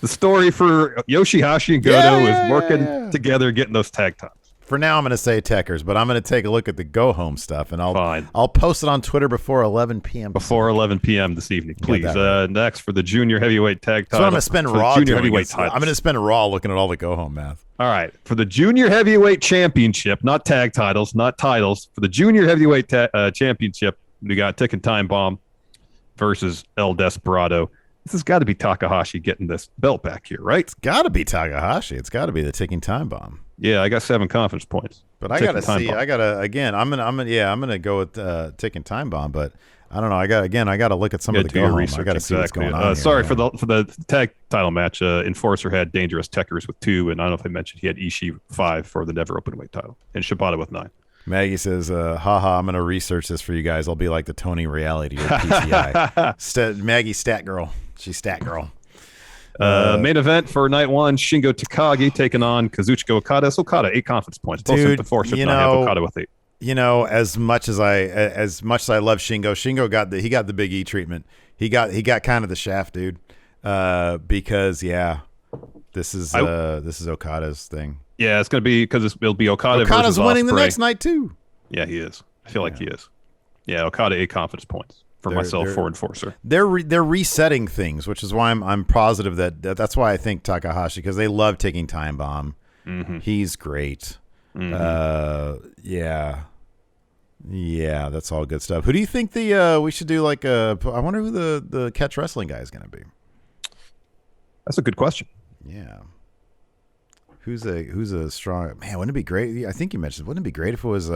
The story for Yoshihashi and Goto is working together, getting those tag titles. For now, I'm going to say Tekkers, but I'm going to take a look at the go-home stuff, and I'll post it on Twitter before 11 p.m. Before 11 p.m. this evening, please. Right. Next, for the junior heavyweight tag title. So I'm going to spend Raw junior heavyweight titles. I'm going to spend Raw looking at all the go-home math. All right. For the junior heavyweight championship, not tag titles, not titles. For the junior heavyweight championship, we got Ticking Time Bomb versus El Desperado. This has got to be Takahashi getting this belt back here, right? It's got to be Takahashi. It's got to be the Ticking Time Bomb. Yeah, I got 7 confidence points. But I got to see. I got to again. I'm gonna go with Ticking Time Bomb. But I don't know. I got to look at some of the go-home. I got to see what's going on. Sorry for the tag title match. Enforcer had Dangerous Tekkers with 2, and I don't know if I mentioned he had Ishii 5 for the never openweight title, and Shibata with 9. Maggie says, haha, I'm going to research this for you guys. I'll be like the Tony Reality or PCI. Maggie Stat Girl. She's Stat Girl. Main event for night 1, Shingo Takagi taking on Kazuchika Okada. So Okada, 8 confidence points. Dude, Enforcer have Okada with 8. You know, as much as I love Shingo got the Big E treatment. He got kind of the shaft, dude. Because this is Okada's thing. Yeah, it's going to be because it'll be Okada Okada's versus winning Ospreay. the next night too. Yeah, he is. I feel like he is. Yeah, Okada 8 confidence points for myself for Enforcer. They're resetting things, which is why I'm positive that's why I think Takahashi, because they love taking Time Bomb. Mm-hmm. He's great. Mm-hmm. Yeah, that's all good stuff. Who do you think we should do I wonder who the catch wrestling guy is going to be. That's a good question. Yeah. Who's a strong man? Wouldn't it be great? I think you mentioned. Wouldn't it be great if it was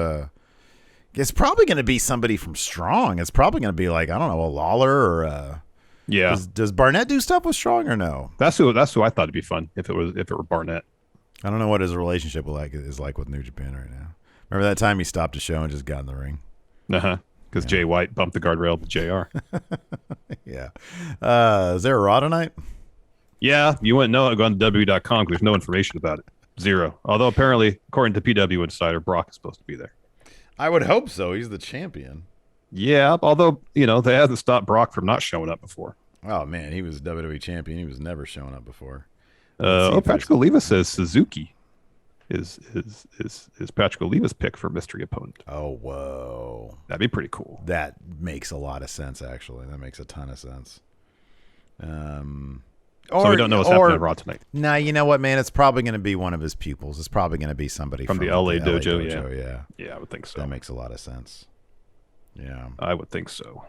it's probably going to be somebody from Strong. It's probably going to be like, I don't know, a Lawler or yeah. Does Barnett do stuff with Strong or no? That's who I thought it'd be fun if it were Barnett. I don't know what his relationship is like with New Japan right now. Remember that time he stopped a show and just got in the ring? Because Jay White bumped the guardrail to JR. Yeah. Is there a Raw tonight? Yeah, you wouldn't know it going to WWE.com because there's no information about it. 0. Although apparently, according to PW Insider, Brock is supposed to be there. I would hope so. He's the champion. Yeah, although, they hasn't stopped Brock from not showing up before. Oh, man, he was WWE champion. He was never showing up before. Patrick Oliva says Suzuki is Patrick Oliva's pick for mystery opponent. Oh, whoa. That'd be pretty cool. That makes a lot of sense, actually. That makes a ton of sense. So we don't know what's happening on Raw tonight. Nah, you know what, man? It's probably going to be one of his pupils. It's probably going to be somebody from the LA dojo. Yeah. Yeah, I would think so. That makes a lot of sense. Yeah. I would think so.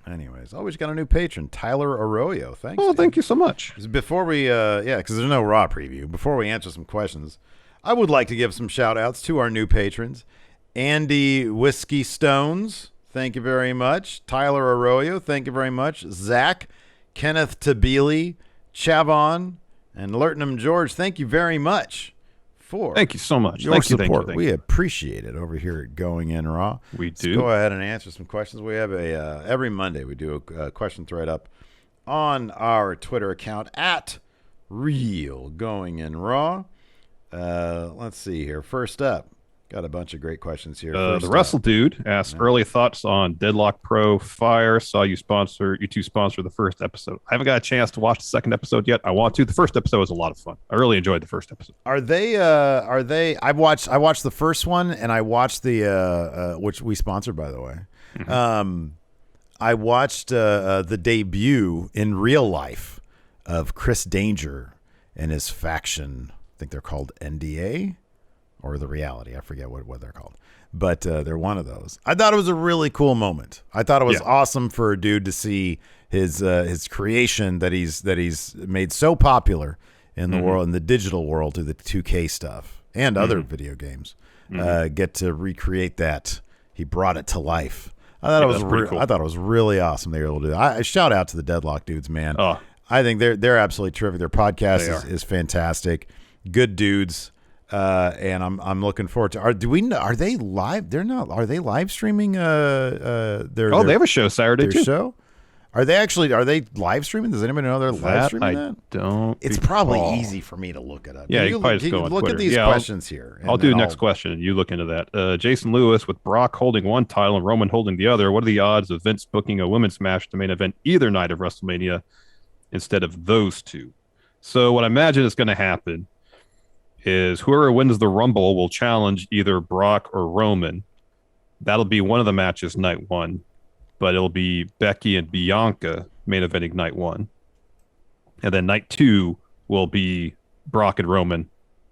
Anyways, we just got a new patron, Tyler Arroyo. Thanks. Oh, thank you so much. Before we, because there's no Raw preview. Before we answer some questions, I would like to give some shout outs to our new patrons. Andy Whiskey Stones, thank you very much. Tyler Arroyo, thank you very much. Zach, Kenneth Tabili, Chavon, and Lertnam George, thank you very much for thank you so much. Your thank support. You. We appreciate it over here at Going In Raw. We do. Let's go ahead and answer some questions. We have every Monday we do a question thread up on our Twitter account at Real Going In Raw. Let's see here. First up, got a bunch of great questions here. The Wrestle dude asked early thoughts on Deadlock Pro Fire. Saw you two sponsor the first episode. I haven't got a chance to watch the second episode yet. I want to. The first episode was a lot of fun. I really enjoyed the first episode. Are they I watched the first one, and I watched the which we sponsored, by the way. Mm-hmm. I watched the debut in real life of Chris Danger and his faction. I think they're called NDA. Or The Reality. I forget what they're called. But they're one of those. I thought it was a really cool moment. I thought it was awesome for a dude to see his creation that he's made so popular in the world, in the digital world, through the 2K stuff and other video games. Get to recreate that. He brought it to life. I thought it was pretty cool. I thought it was really awesome they were able to do that. I shout out to the Deadlock dudes, man. I think they're absolutely terrific. Their podcast is fantastic. Good dudes. And I'm looking forward to. Are they live? They're not. Are they live streaming? They have a show Saturday too. Show? Are they live streaming? Does anybody know they're live streaming that? Don't. It's probably easy for me to look it up. Yeah, you probably just go on look Twitter. at these questions here. I'll do the next question, and you look into that. Jason Lewis, with Brock holding one title and Roman holding the other, what are the odds of Vince booking a women's match to main event either night of WrestleMania instead of those two? So what I imagine is going to happen is whoever wins the Rumble will challenge either Brock or Roman. That'll be one of the matches night one, but it'll be Becky and Bianca main eventing night one. And then night two will be Brock and Roman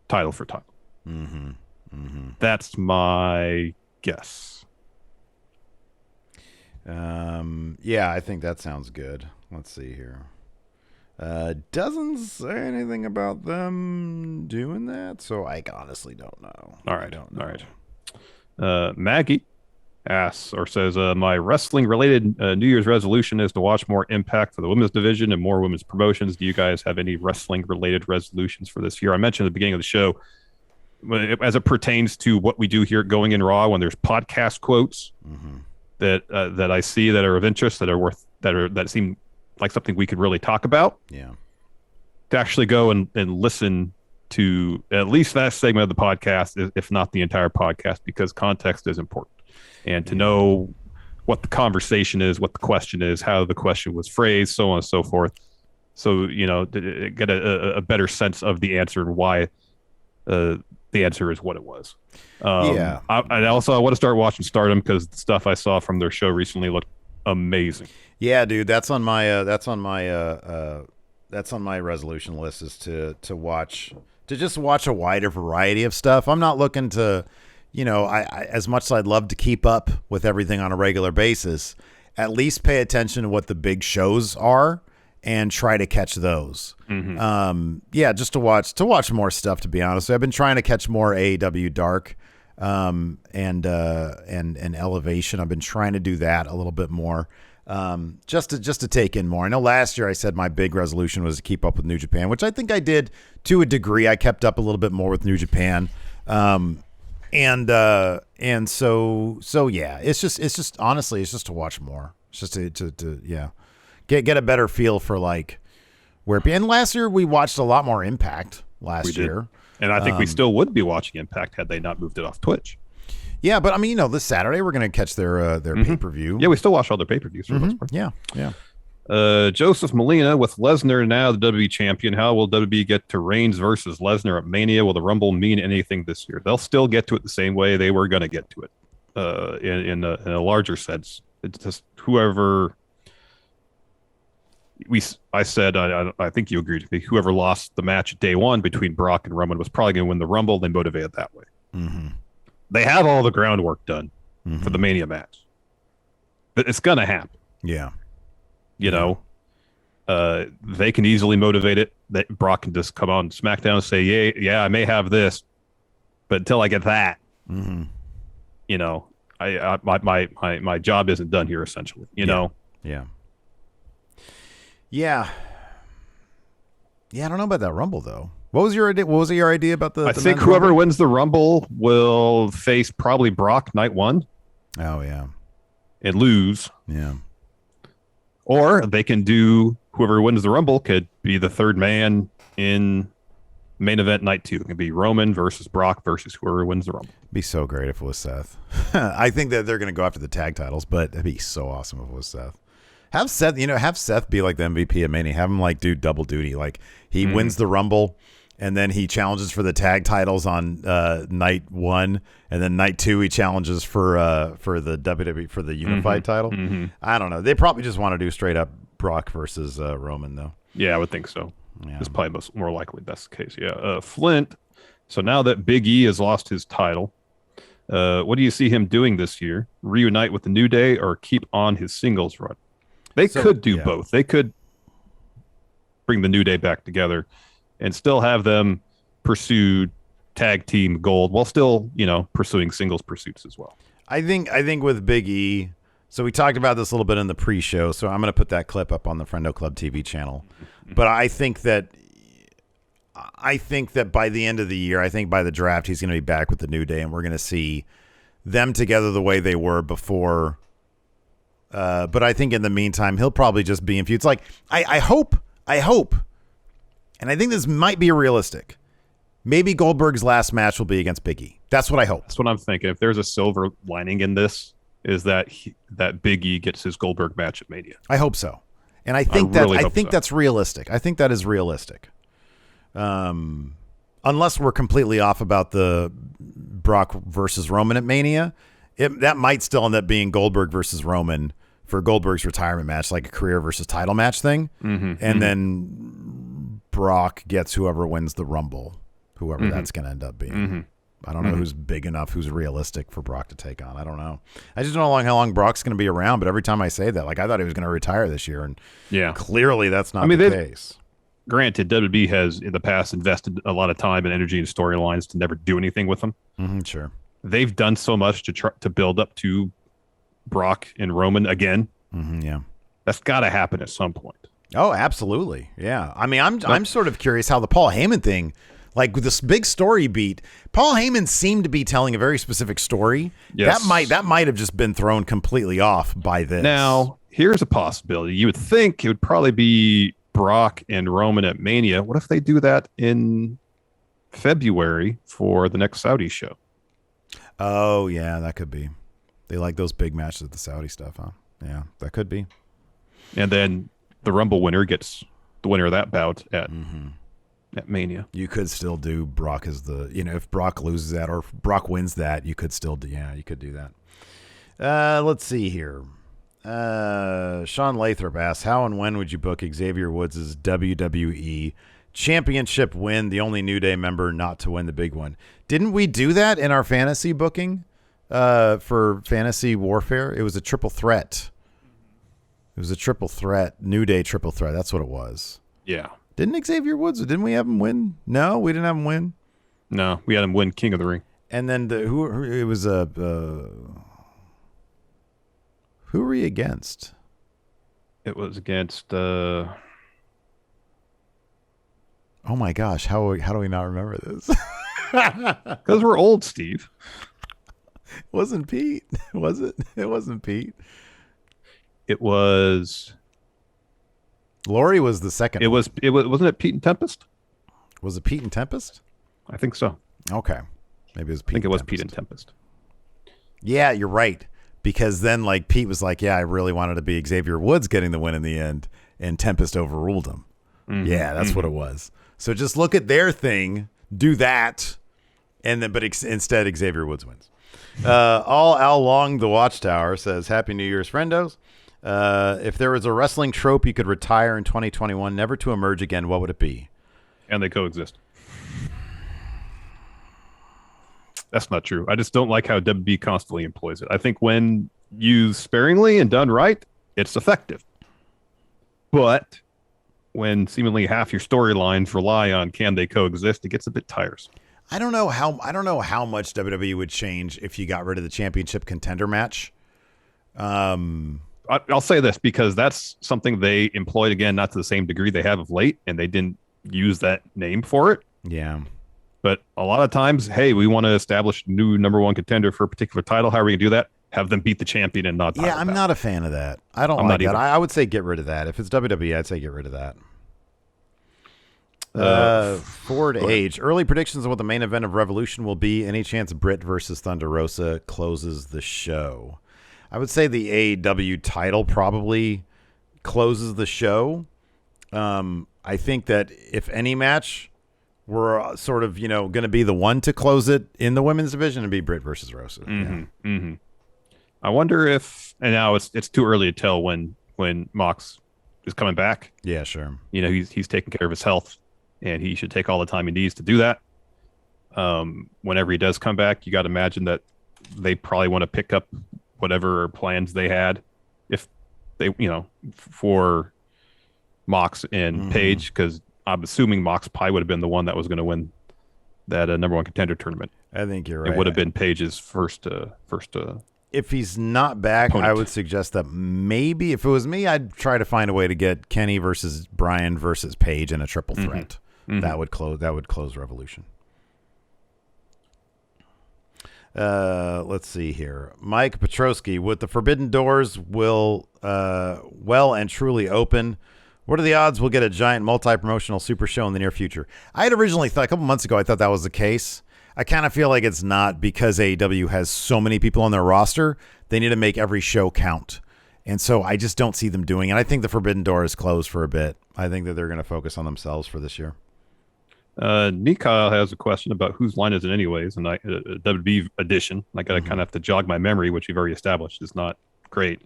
title for title. That's my guess. Yeah, I think that sounds good. Let's see here. Doesn't say anything about them doing that, so I honestly don't know. All right. Maggie asks or says, my wrestling-related New Year's resolution is to watch more Impact for the women's division and more women's promotions. Do you guys have any wrestling-related resolutions for this year? I mentioned at the beginning of the show, as it pertains to what we do here at Going In Raw, when there's podcast quotes that I see that are of interest, that seem like something we could really talk about. Yeah. To actually go and listen to at least that segment of the podcast, if not the entire podcast, because context is important. And to know what the conversation is, what the question is, how the question was phrased, so on and so forth. So, to get a better sense of the answer and why the answer is what it was. I want to start watching Stardom because the stuff I saw from their show recently looked amazing. Yeah, dude, that's on my resolution list, is to just watch a wider variety of stuff. I'm not looking to, I as much as I'd love to keep up with everything on a regular basis, at least pay attention to what the big shows are and try to catch those. Just to watch more stuff, to be honest. I've been trying to catch more AEW Dark and Elevation. I've been trying to do that a little bit more. Just to take in more. I know last year I said my big resolution was to keep up with New Japan, which I think I did to a degree. I kept up a little bit more with New Japan. And so yeah, it's just honestly, it's just to watch more. It's just to get a better feel for like where. And last year we watched a lot more Impact last year. And I think we still would be watching Impact had they not moved it off Twitch. Yeah, but I mean, this Saturday we're going to catch their pay-per-view. Yeah, we still watch all their pay-per-views for the most part. Yeah. Joseph Molina, with Lesnar now the WWE champion, how will WWE get to Reigns versus Lesnar at Mania? Will the Rumble mean anything this year? They'll still get to it the same way they were going to get to it, in a larger sense. It's just whoever I said, I think you agreed with me. Whoever lost the match day one between Brock and Roman was probably going to win the Rumble. They motivated that way. Mm-hmm. They have all the groundwork done Mm-hmm. for the Mania match. But it's going to happen. Yeah. You know, they can easily motivate it. That Brock can just come on SmackDown and say, yeah, I may have this, but until I get that, you know, my job isn't done here. Essentially, you know. Yeah. Yeah. I don't know about that Rumble though. What was your idea? What was your idea about the? I think whoever wins the Rumble will face probably Brock night one. Oh yeah. And lose. Yeah. Or they can do whoever wins the Rumble could be the third man in main event night 2. It can be Roman versus Brock versus whoever wins the Rumble. It'd be so great if it was Seth. I think that they're going to go after the tag titles, but it'd be so awesome if it was Seth. Have Seth be like the MVP of Mania. Have him like do double duty. Like he wins the Rumble and then he challenges for the tag titles on night 1, and then night 2 he challenges for the WWE for the unified title. I don't know. They probably just want to do straight up Brock versus Roman though. Yeah, I would think so. Yeah. It's probably more likely that's the case. Yeah. Flint. So now that Big E has lost his title, what do you see him doing this year? Reunite with the New Day or keep on his singles run? They could do both. They could bring the New Day back together and still have them pursue tag team gold while still, you know, pursuing singles pursuits as well. I think with Big E, so we talked about this a little bit in the pre-show, so I'm going to put that clip up on the Friendo Club TV channel. But I think that by the end of the year, I think by the draft, he's going to be back with the New Day, and we're going to see them together the way they were before. But I think in the meantime, he'll probably just be in feuds. Like I hope, and I think this might be realistic. Maybe Goldberg's last match will be against Big E. That's what I hope. That's what I'm thinking. If there's a silver lining in this, is that that Big E gets his Goldberg match at Mania. I hope so, and I think that's realistic. I think that is realistic. Unless we're completely off about the Brock versus Roman at Mania, that might still end up being Goldberg versus Roman for Goldberg's retirement match, like a career versus title match thing, and then Brock gets whoever wins the Rumble, whoever that's going to end up being. I don't know who's big enough, who's realistic for Brock to take on. I don't know. I just don't know how long Brock's going to be around, but every time I say that, like I thought he was going to retire this year, and clearly that's not the case. Granted, WWE has in the past invested a lot of time and energy in storylines to never do anything with them. Sure. They've done so much to build up to Brock and Roman again. That's got to happen at some point. Oh, absolutely. Yeah. I mean, I'm sort of curious how the Paul Heyman thing, like with this big story beat, Paul Heyman seemed to be telling a very specific story. Yes. That might have just been thrown completely off by this. Now, here's a possibility. You would think it would probably be Brock and Roman at Mania. What if they do that in February for the next Saudi show? Oh, yeah, that could be. They like those big matches at the Saudi stuff, huh? Yeah, that could be. And then the Rumble winner gets the winner of that bout at Mania. You could still do Brock as if Brock loses that or if Brock wins that, you could still do, you could do that. Let's see here. Sean Lathrop asks, how and when would you book Xavier Woods' WWE championship win, the only New Day member not to win the big one? Didn't we do that in our fantasy booking for Fantasy Warfare? It was a triple threat. It was a triple threat, New Day triple threat. That's what it was. Yeah. Didn't Xavier Woods, didn't we have him win? No, we didn't have him win. No, we had him win King of the Ring. And then who it was who were we against? It was against oh my gosh, how do we not remember this? Because we're old, Steve. It wasn't Pete, was it? It wasn't Pete. It was Lori was the second. It was wasn't it Pete and Tempest? Was it Pete and Tempest? I think so. Okay. Maybe it was Pete. I think it was Pete and Tempest. Yeah, you're right. Because then like Pete was like, yeah, I really wanted to be Xavier Woods getting the win in the end, and Tempest overruled him. Yeah, that's what it was. So just look at their thing, do that, and then instead Xavier Woods wins. All Al Long the Watchtower says, Happy New Year's, friendos. If there was a wrestling trope you could retire in 2021, never to emerge again, what would it be? And they coexist. That's not true. I just don't like how WB constantly employs it. I think when used sparingly and done right, it's effective. But when seemingly half your storylines rely on can they coexist, it gets a bit tiresome. I don't know how much WWE would change if you got rid of the championship contender match. I'll say this because that's something they employed, again, not to the same degree they have of late, and they didn't use that name for it. Yeah. But a lot of times, hey, we want to establish a new number one contender for a particular title. How are we going to do that? Have them beat the champion and not. Yeah, I'm not a fan of that. I don't like that. I would say get rid of that. If it's WWE, I'd say get rid of that. Forward age. Early predictions of what the main event of Revolution will be. Any chance Britt versus Thunder Rosa closes the show? I would say the AEW title probably closes the show. I think that if any match were sort of, going to be the one to close it in the women's division, it'd be Britt versus Rosa. Mm-hmm, yeah. Mm-hmm. I wonder if, and now it's too early to tell when Mox is coming back. Yeah, sure. He's taking care of his health, and he should take all the time he needs to do that. Whenever he does come back, you got to imagine that they probably want to pick up whatever plans they had, if they, for Mox and Paige, because I'm assuming Mox probably would have been the one that was going to win that number one contender tournament. I think you're right. It would have been Paige's first. If he's not back, opponent. I would suggest that maybe if it was me, I'd try to find a way to get Kenny versus Bryan versus Paige in a triple threat. Mm-hmm. That would close Revolution. Let's see here. Mike Petrosky, with the Forbidden Doors will well and truly open, what are the odds we'll get a giant multi-promotional super show in the near future? I had originally thought, a couple months ago, I thought that was the case. I kind of feel like it's not, because AEW has so many people on their roster. They need to make every show count. And so I just don't see them doing it. I think the Forbidden Door is closed for a bit. I think that they're going to focus on themselves for this year. Nikyle has a question about whose line is it anyways, and WB edition. I got to kind of have to jog my memory, which we've already established is not great.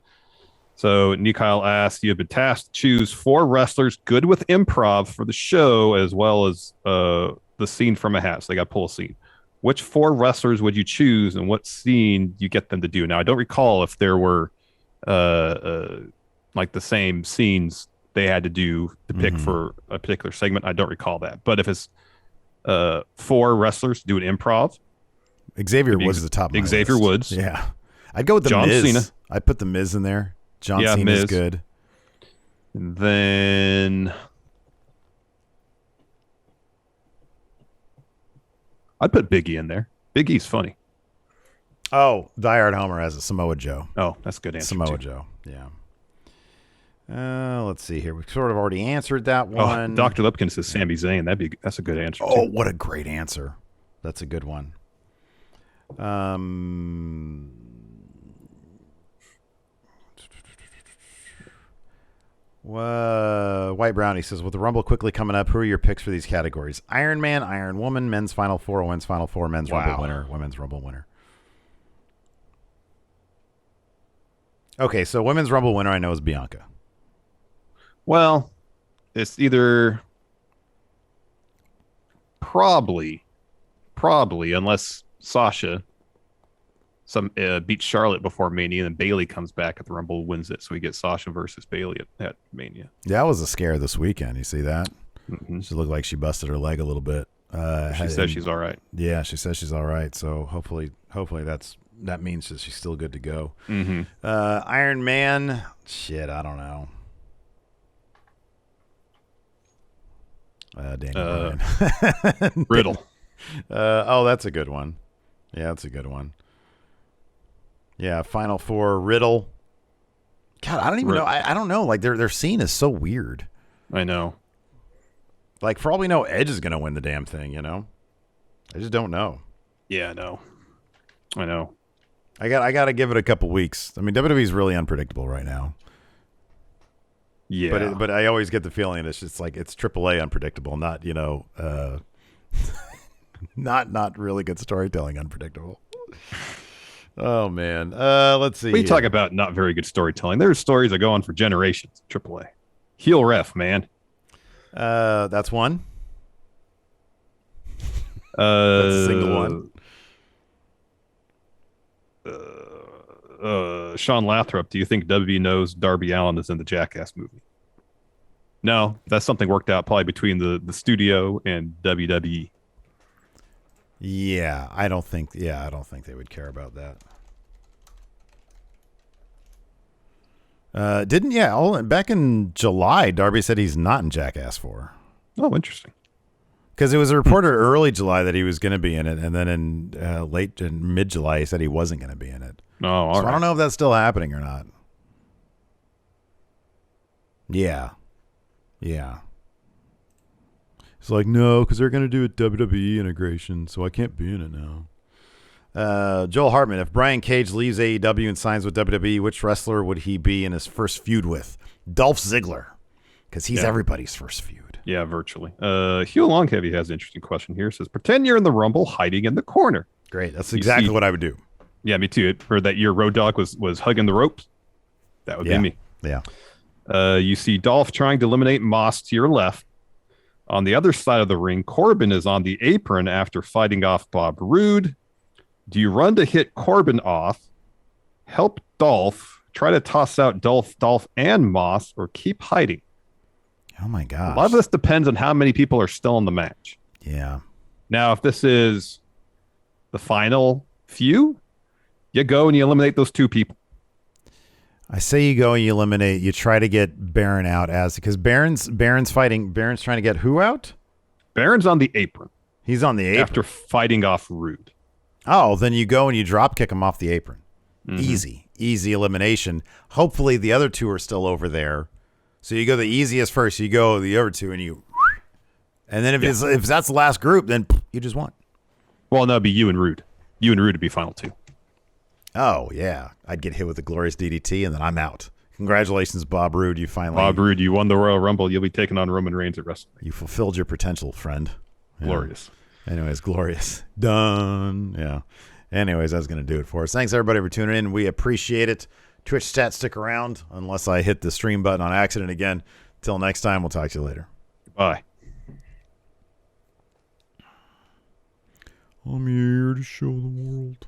So Nikyle asks, you have been tasked to choose 4 wrestlers good with improv for the show, as well as the scene from a hat. So they got to pull a scene. Which 4 wrestlers would you choose, and what scene you get them to do? Now, I don't recall if there were like the same scenes they had to do to pick for a particular segment. I don't recall that. But if it's 4 wrestlers doing improv, Xavier Woods is the top. Xavier Woods. Yeah. I'd go with the John Miz. Cena. I'd put the Miz in there. John Cena's Miz. good. And then I'd put Big E in there. Big E's funny. Oh, Die Hard Homer has a Samoa Joe. Oh, that's a good answer. Samoa Joe, yeah. Let's see here. We've sort of already answered that one. Dr. Lipkin says Sami Zayn. That's a good answer. Oh, what a great answer. That's a good one. White Brownie says, with the Rumble quickly coming up, who are your picks for these categories? Iron Man, Iron Woman, Men's Final Four, Women's Final Four, Men's Rumble winner, Women's Rumble winner. Okay, so Women's Rumble winner I know is Bianca. Well, it's either probably, unless Sasha beats Charlotte before Mania, and then Bayley comes back at the Rumble, wins it, so we get Sasha versus Bayley at Mania. Yeah, that was a scare this weekend. You see that? Mm-hmm. She looked like she busted her leg a little bit. She says she's all right. Yeah, she says she's all right. So hopefully that means that she's still good to go. Mm-hmm. Iron Man, shit, I don't know. Daniel Bryan. Riddle. That's a good one. Yeah, that's a good one. Yeah, Final Four, Riddle. God, I don't even know. I don't know. Like their scene is so weird. I know. Like for all we know, Edge is going to win the damn thing. I just don't know. Yeah, I know. I got to give it a couple weeks. I mean, WWE's really unpredictable right now. Yeah, but I always get the feeling it's just like it's AAA unpredictable, not not really good storytelling unpredictable. Oh man. Let's see. We talk about not very good storytelling. There's stories that go on for generations. AAA. Heel ref, man. That's one. That's a single one. Sean Lathrop, do you think WB knows Darby Allin is in the Jackass movie? No, that's something worked out probably between the studio and WWE. Yeah, I don't think they would care about that. Back in July, Darby said he's not in Jackass 4. Oh, interesting. Because it was reported early July that he was going to be in it, and then in mid-July he said he wasn't going to be in it. Oh, all so right. I don't know if that's still happening or not. Yeah. It's like, no, because they're going to do a WWE integration, so I can't be in it now. Joel Hartman, if Brian Cage leaves AEW and signs with WWE, which wrestler would he be in his first feud with? Dolph Ziggler, because he's everybody's first feud. Yeah, virtually. Hugh Longheavy has an interesting question here. It says, pretend you're in the Rumble hiding in the corner. Great. That's exactly what I would do. Yeah, me too. Or that your Road Dogg was hugging the ropes. That would be me. Yeah. You see Dolph trying to eliminate Moss to your left. On the other side of the ring, Corbin is on the apron after fighting off Bob Roode. Do you run to hit Corbin off, help Dolph, try to toss out Dolph and Moss, or keep hiding? Oh, my gosh. A lot of this depends on how many people are still in the match. Yeah. Now, if this is the final few, you go and you eliminate those two people. I say you go and you try to get Baron out because Baron's trying to get who out? Baron's on the apron. He's on the apron. After fighting off Roode. Oh, then you go and you drop kick him off the apron. Mm-hmm. Easy elimination. Hopefully the other two are still over there. So you go the easiest first. You go the other two and then if that's the last group, then you just won. Well, no, it'd be you and Roode. You and Roode would be final two. Oh, yeah. I'd get hit with a glorious DDT, and then I'm out. Congratulations, Bob Roode. Bob Roode, you won the Royal Rumble. You'll be taking on Roman Reigns at Wrestle. You fulfilled your potential, friend. Yeah. Glorious. Anyways, glorious. Done. Yeah. Anyways, that's going to do it for us. Thanks, everybody, for tuning in. We appreciate it. Twitch stats, stick around unless I hit the stream button on accident again. Till next time, we'll talk to you later. Bye. I'm here to show the world.